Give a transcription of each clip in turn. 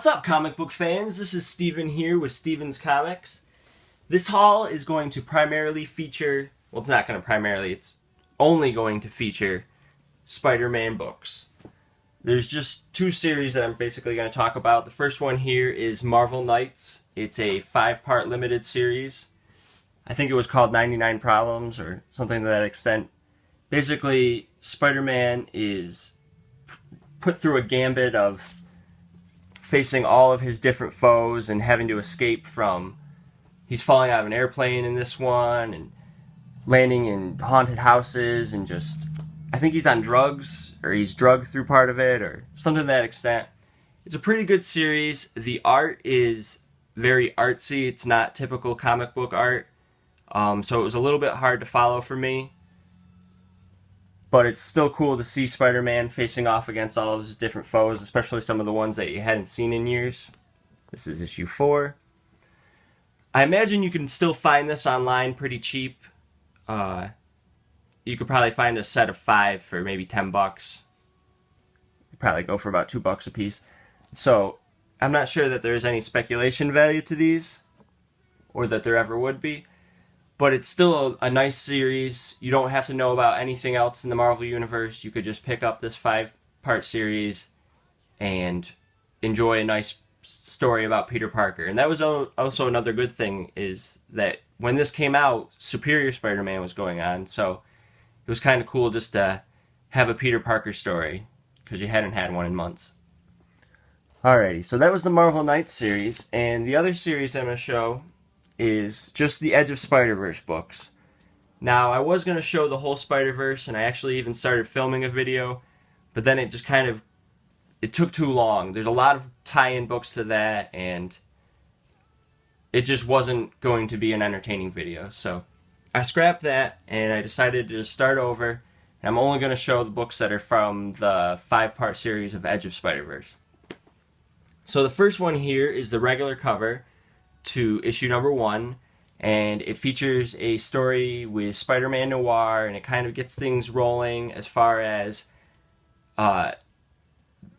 What's up, comic book fans? This is Steven here with Steven's Comics. This haul is going to primarily feature, well, it's not going to primarily, it's only going to feature Spider-Man books. There's just two series that I'm basically going to talk about. The first one here is Marvel Knights. It's a 5-part limited series. I think it was called 99 Problems or something to that extent. Basically, Spider-Man is put through a gambit of facing all of his different foes and having to escape from... He's falling out of an airplane in this one and landing in haunted houses and just... I think he's on drugs, or he's drugged through part of it, or something to that extent. It's a pretty good series. The art is very artsy. It's not typical comic book art. So it was a little bit hard to follow for me. But it's still cool to see Spider-Man facing off against all of his different foes, especially some of the ones that you hadn't seen in years. This is issue 4. I imagine you can still find this online pretty cheap. You could probably find a set of 5 for maybe $10. You'd probably go for about $2 a piece. So, I'm not sure that there's any speculation value to these, or that there ever would be. But it's still a nice series. You don't have to know about anything else in the Marvel Universe. You could just pick up this 5-part series and enjoy a nice story about Peter Parker. And that was also another good thing, is that when this came out, Superior Spider-Man was going on. So it was kind of cool just to have a Peter Parker story, because you hadn't had one in months. Alrighty, so that was the Marvel Knights series. And the other series I'm going to show is just the Edge of Spider-Verse books. Now, I was going to show the whole Spider-Verse, and I actually even started filming a video, but then it just kind of, it took too long. There's a lot of tie-in books to that, and it just wasn't going to be an entertaining video. So I scrapped that, and I decided to just start over, and I'm only going to show the books that are from the 5-part series of Edge of Spider-Verse. So the first one here is the regular cover to issue number 1, and it features a story with Spider-Man Noir, and it kind of gets things rolling as far as the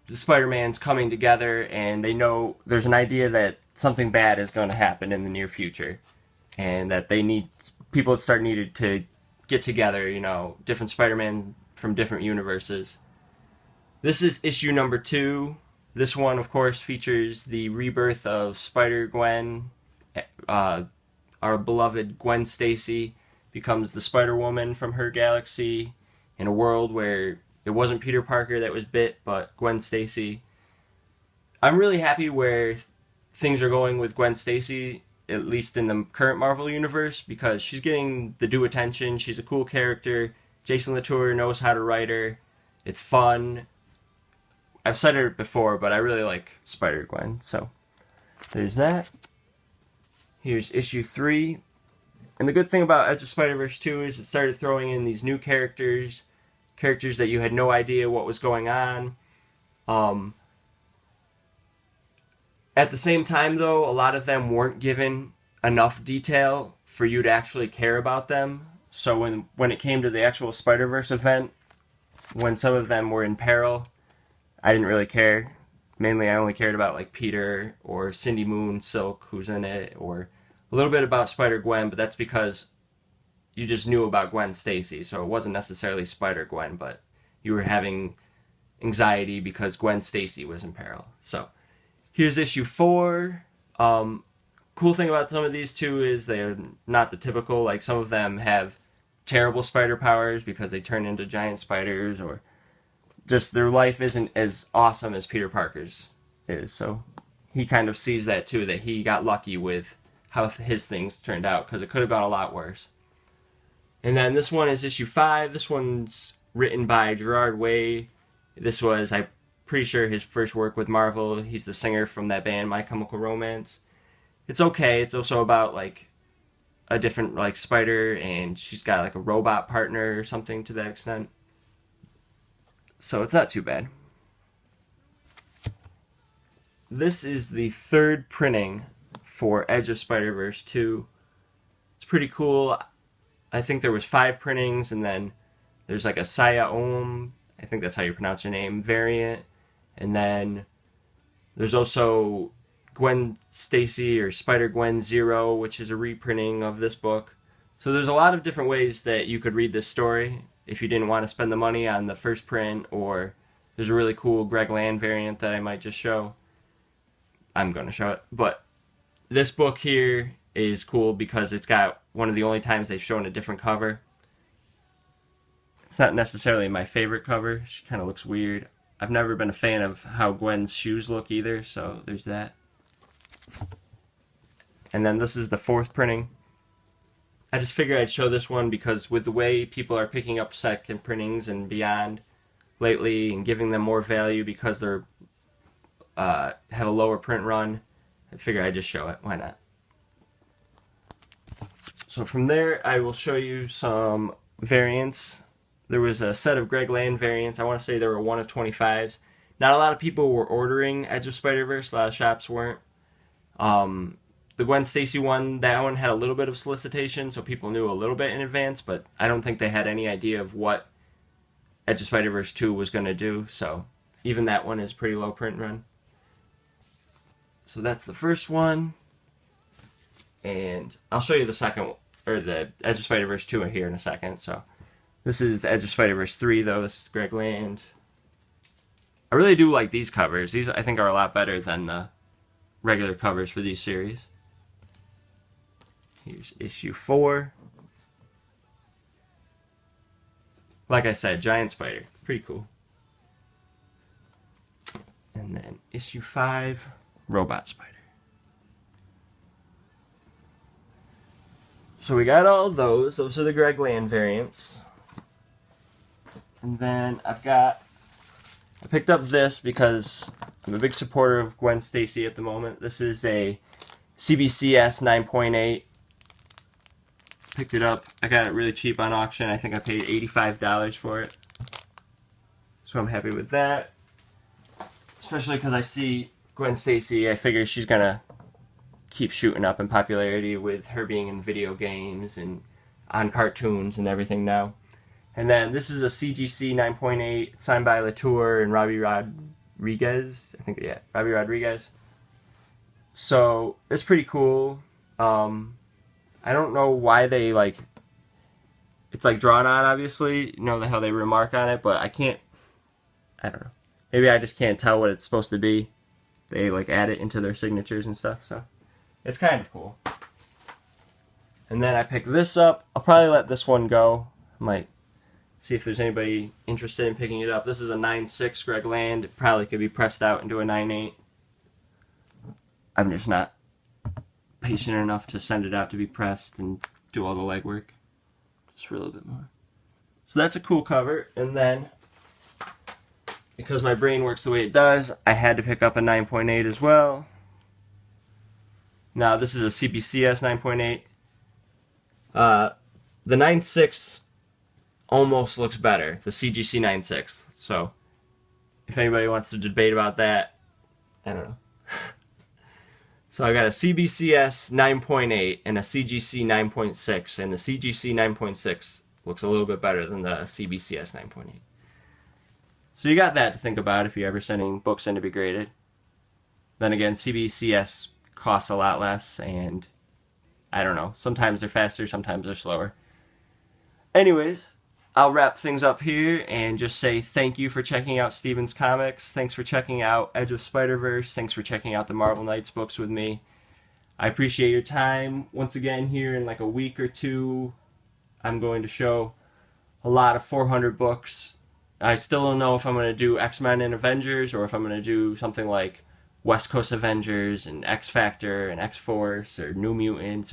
Spider-Mans coming together, and they know there's an idea that something bad is going to happen in the near future, and that people needed to get together, you know, different Spider-Man from different universes. This is issue number 2. This one, of course, features the rebirth of Spider-Gwen. Our beloved Gwen Stacy becomes the Spider-Woman from her galaxy in a world where it wasn't Peter Parker that was bit, but Gwen Stacy. I'm really happy where things are going with Gwen Stacy, at least in the current Marvel Universe, because she's getting the due attention. She's a cool character. Jason Latour knows how to write her. It's fun. I've said it before, but I really like Spider-Gwen, so there's that. Here's issue 3. And the good thing about Edge of Spider-Verse 2 is it started throwing in these new characters that you had no idea what was going on. At the same time, though, a lot of them weren't given enough detail for you to actually care about them. So when it came to the actual Spider-Verse event, when some of them were in peril, I didn't really care. Mainly I only cared about like Peter or Cindy Moon Silk, who's in it, or a little bit about Spider-Gwen, but that's because you just knew about Gwen Stacy, so it wasn't necessarily Spider-Gwen, but you were having anxiety because Gwen Stacy was in peril. So here's issue 4. Cool thing about some of these too is they're not the typical, like some of them have terrible spider powers because they turn into giant spiders, or just their life isn't as awesome as Peter Parker's is. So he kind of sees that too, that he got lucky with how his things turned out, because it could have gone a lot worse. And then this one is issue 5. This one's written by Gerard Way. This was, I'm pretty sure, his first work with Marvel. He's the singer from that band My Chemical Romance. It's okay. It's also about like a different like spider, and she's got like a robot partner or something to that extent. So it's not too bad. This is the 3rd printing for Edge of Spider-Verse 2. It's pretty cool. I think there was 5 printings, and then there's like a Saya Om, I think that's how you pronounce your name, variant. And then There's also Gwen Stacy or Spider-Gwen Zero, which is a reprinting of this book. So there's a lot of different ways that you could read this story if you didn't want to spend the money on the first print, or there's a really cool Greg Land variant that I might just show. I'm going to show it. But this book here is cool because it's got one of the only times they've shown a different cover. It's not necessarily my favorite cover. She kind of looks weird. I've never been a fan of how Gwen's shoes look either, so there's that. And then this is the fourth printing. I just figured I'd show this one because with the way people are picking up second printings and beyond lately and giving them more value because they're have a lower print run, I figured I'd just show it. Why not? So from there, I will show you some variants. There was a set of Greg Land variants. I want to say there were 1 of 25s. Not a lot of people were ordering Edge of Spider-Verse. A lot of shops weren't. The Gwen Stacy one, that one had a little bit of solicitation, so people knew a little bit in advance, but I don't think they had any idea of what Edge of Spider-Verse 2 was going to do, so even that one is pretty low print run. So that's the first one, and I'll show you the second, or the Edge of Spider-Verse 2 here in a second. So this is Edge of Spider-Verse 3, though. This is Greg Land. I really do like these covers. These, I think, are a lot better than the regular covers for these series. Here's issue 4. Like I said, giant spider. Pretty cool. And then issue 5, robot spider. So we got all those. Those are the Greg Land variants. And then I picked up this because I'm a big supporter of Gwen Stacy at the moment. This is a CBCS 9.8. Picked it up. I got it really cheap on auction. I think I paid $85 for it. So I'm happy with that. Especially because I see Gwen Stacy, I figure she's going to keep shooting up in popularity with her being in video games and on cartoons and everything now. And then this is a CGC 9.8 signed by Latour and Robbie Rodriguez. I think, yeah, Robbie Rodriguez. So it's pretty cool. I don't know why they it's drawn on, obviously, you know how they remark on it, but I don't know. Maybe I just can't tell what it's supposed to be. They add it into their signatures and stuff, so it's kind of cool. And then I picked this up. I'll probably let this one go. I might see if there's anybody interested in picking it up. This is a 9.6 Greg Land. It probably could be pressed out into a 9.8. I'm just not patient enough to send it out to be pressed and do all the legwork. Just for a little bit more. So that's a cool cover. And then, because my brain works the way it does, I had to pick up a 9.8 as well. Now this is a CBCS 9.8. The 9.6 almost looks better. The CGC 9.6. So if anybody wants to debate about that, I don't know. So I got a CBCS 9.8 and a CGC 9.6, and the CGC 9.6 looks a little bit better than the CBCS 9.8. So you got that to think about if you're ever sending books in to be graded. Then again, CBCS costs a lot less, and I don't know. Sometimes they're faster, sometimes they're slower. Anyways, I'll wrap things up here and just say thank you for checking out Steven's Comics. Thanks for checking out Edge of Spider-Verse. Thanks for checking out the Marvel Knights books with me. I appreciate your time. Once again, here in a week or two, I'm going to show a lot of 400 books. I still don't know if I'm going to do X-Men and Avengers or if I'm going to do something like West Coast Avengers and X-Factor and X-Force or New Mutants.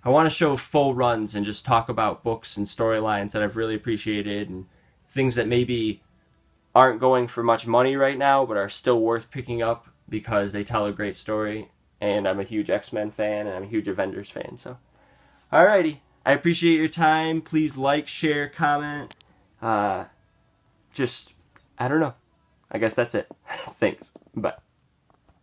I want to show full runs and just talk about books and storylines that I've really appreciated and things that maybe aren't going for much money right now but are still worth picking up because they tell a great story. And I'm a huge X-Men fan and I'm a huge Avengers fan. So, alrighty. I appreciate your time. Please like, share, comment. I don't know. I guess that's it. Thanks. Bye.